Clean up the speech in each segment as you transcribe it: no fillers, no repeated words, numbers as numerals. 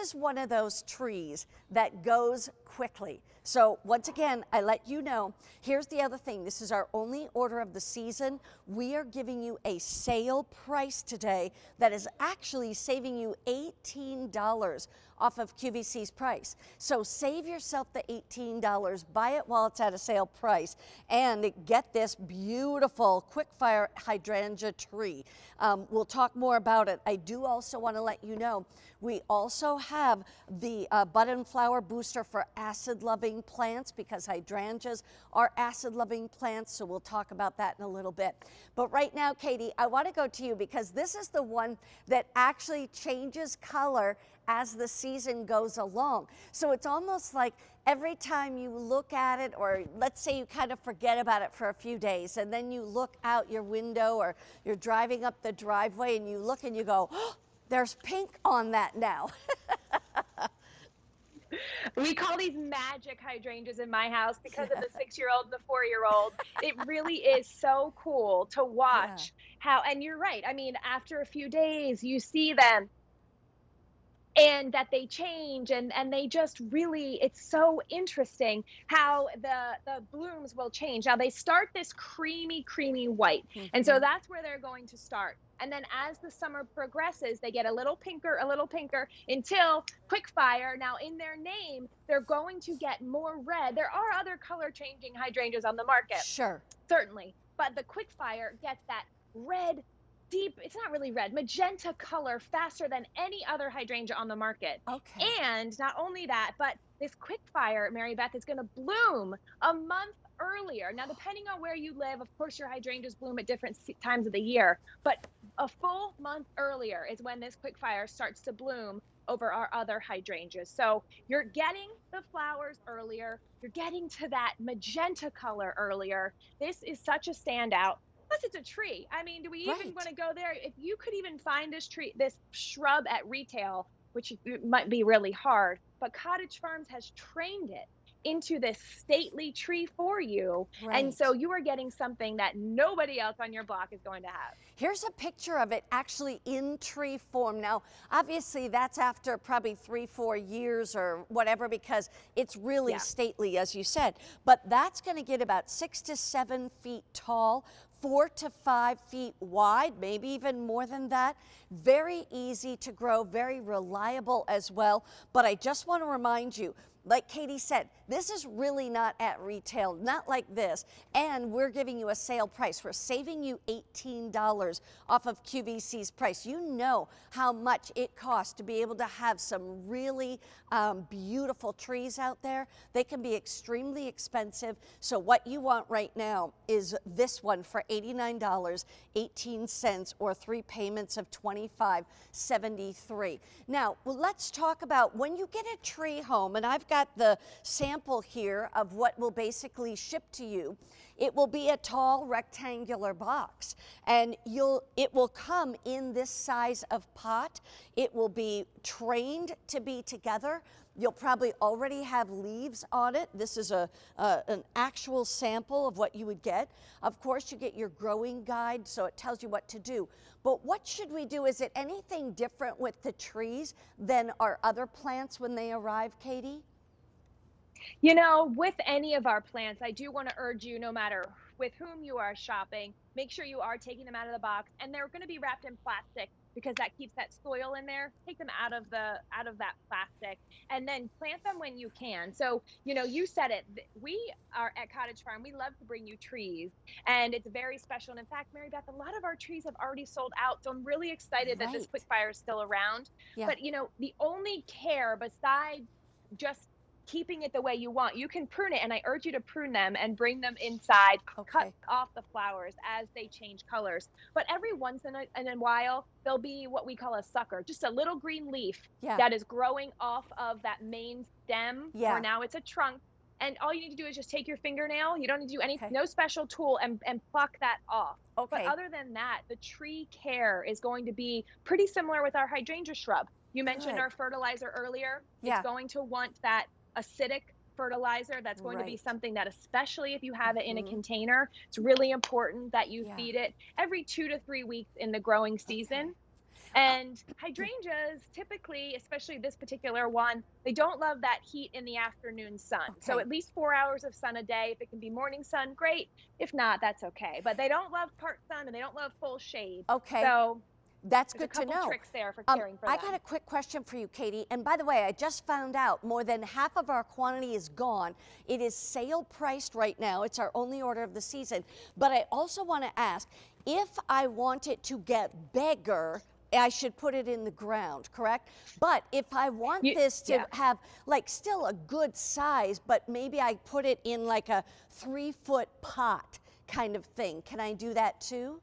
is one of those trees that goes quickly. So once again, I let you know, here's the other thing. This is our only order of the season. We are giving you a sale price today that is actually saving you $18 off of QVC's price. So save yourself the $18, buy it while it's at a sale price, and get this beautiful quick-fire hydrangea tree. We'll talk more about it. I do also want to let you know, we also have the button flower booster for acid-loving plants, because hydrangeas are acid-loving plants, so we'll talk about that in a little bit. But right now, Katie, I want to go to you because this is the one that actually changes color as the season goes along. So it's almost like every time you look at it, or let's say you kind of forget about it for a few days, and then you look out your window or you're driving up the driveway and you look and you go, oh, there's pink on that now. We call these magic hydrangeas in my house because of the 6-year-old and the 4-year-old. It really is so cool to watch how, and you're right. I mean, after a few days, you see them and that they change, and they just really, it's so interesting how the blooms will change. Now they start this creamy white, and so that's where they're going to start, and then as the summer progresses they get a little pinker until quick fire. Now in their name they're going to get more red. There are other color changing hydrangeas on the market, Sure, certainly, but the quick fire gets that red, deep, it's not really red, magenta color faster than any other hydrangea on the market. okay. And not only that, but this quick fire, Mary Beth, is going to bloom a month earlier. Now, depending on where you live, of course, your hydrangeas bloom at different times of the year, but a full month earlier is when this quick fire starts to bloom over our other hydrangeas. So you're getting the flowers earlier, you're getting to that magenta color earlier. This is such a standout. Plus, it's a tree. I mean, do we even want to go there? If you could even find this tree, this shrub at retail, which might be really hard, but Cottage Farms has trained it into this stately tree for you. And so you are getting something that nobody else on your block is going to have. Here's a picture of it actually in tree form. Now, obviously that's after probably 3-4 years or whatever, because it's really stately, as you said, but that's going to get about 6 to 7 feet tall, 4 to 5 feet wide, maybe even more than that. Very easy to grow, very reliable as well. But I just want to remind you, like Katie said, this is really not at retail, not like this. And we're giving you a sale price. We're saving you $18 off of QVC's price. You know how much it costs to be able to have some really beautiful trees out there. They can be extremely expensive. So what you want right now is this one for $89.18, or 3 payments of $25.73. Now, well, let's talk about when you get a tree home, and I've got the sample here of what will basically ship to you. It will be a tall rectangular box, and it will come in this size of pot. It will be trained to be together. You'll probably already have leaves on it. This is an actual sample of what you would get. Of course, you get your growing guide, so it tells you what to do. But what should we do? Is it anything different with the trees than our other plants when they arrive, Katie? You know, with any of our plants, I do want to urge you, no matter with whom you are shopping, make sure you are taking them out of the box, and they're going to be wrapped in plastic because that keeps that soil in there. Take them out of that plastic, and then plant them when you can. So, you know, you said it. We are at Cottage Farm. We love to bring you trees, and it's very special. And in fact, Mary Beth, a lot of our trees have already sold out. So I'm really excited that this quick fire is still around. But, you know, the only care besides just keeping it the way you want, you can prune it, and I urge you to prune them and bring them inside, cut off the flowers as they change colors. But every once in a while there'll be what we call a sucker, just a little green leaf that is growing off of that main stem, or now it's a trunk, and all you need to do is just take your fingernail. You don't need to do anything, no special tool, and pluck that off. But other than that, the tree care is going to be pretty similar with our hydrangea shrub. You mentioned our fertilizer earlier. It's going to want that acidic fertilizer. That's going to be something that, especially if you have it in a container, it's really important that you feed it every 2 to 3 weeks in the growing season. And hydrangeas typically, especially this particular one, they don't love that heat in the afternoon sun. So Okay. at least 4 hours of sun a day. If it can be morning sun, great. If not, that's okay. But they don't love part sun and they don't love full shade. Okay. So That's there's a good to couple know. tricks there for caring for I got them. a quick question for you, Katie. And by the way, I just found out more than half of our quantity is gone. It is sale priced right now. It's our only order of the season. But I also want to ask, if I want it to get bigger, I should put it in the ground, correct? But if I want this to Yeah. have like still a good size, but maybe I put it in like a 3-foot pot kind of thing, can I do that too?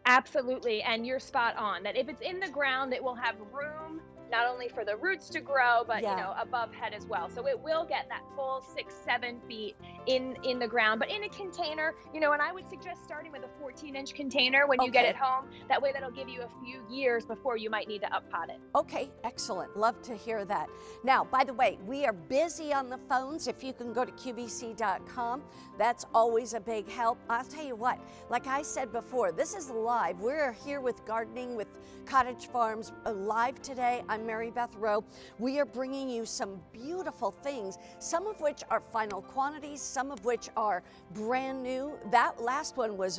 Absolutely, and you're spot on that if it's in the ground, it will have room not only for the roots to grow, but Yeah. above head as well. So it will get that full 6, 7 feet in the ground, but in a container, and I would suggest starting with a 14-inch container when you get Okay. it home. That way, that'll give you a few years before you might need to up pot it. Okay, excellent. Love to hear that. Now, by the way, we are busy on the phones. If you can go to QVC.com, that's always a big help. I'll tell you what, like I said before, this is live. We're here with Gardening with Cottage Farms live today. I'm Mary Beth Rowe. We are bringing you some beautiful things, some of which are final quantities, some of which are brand new. That last one was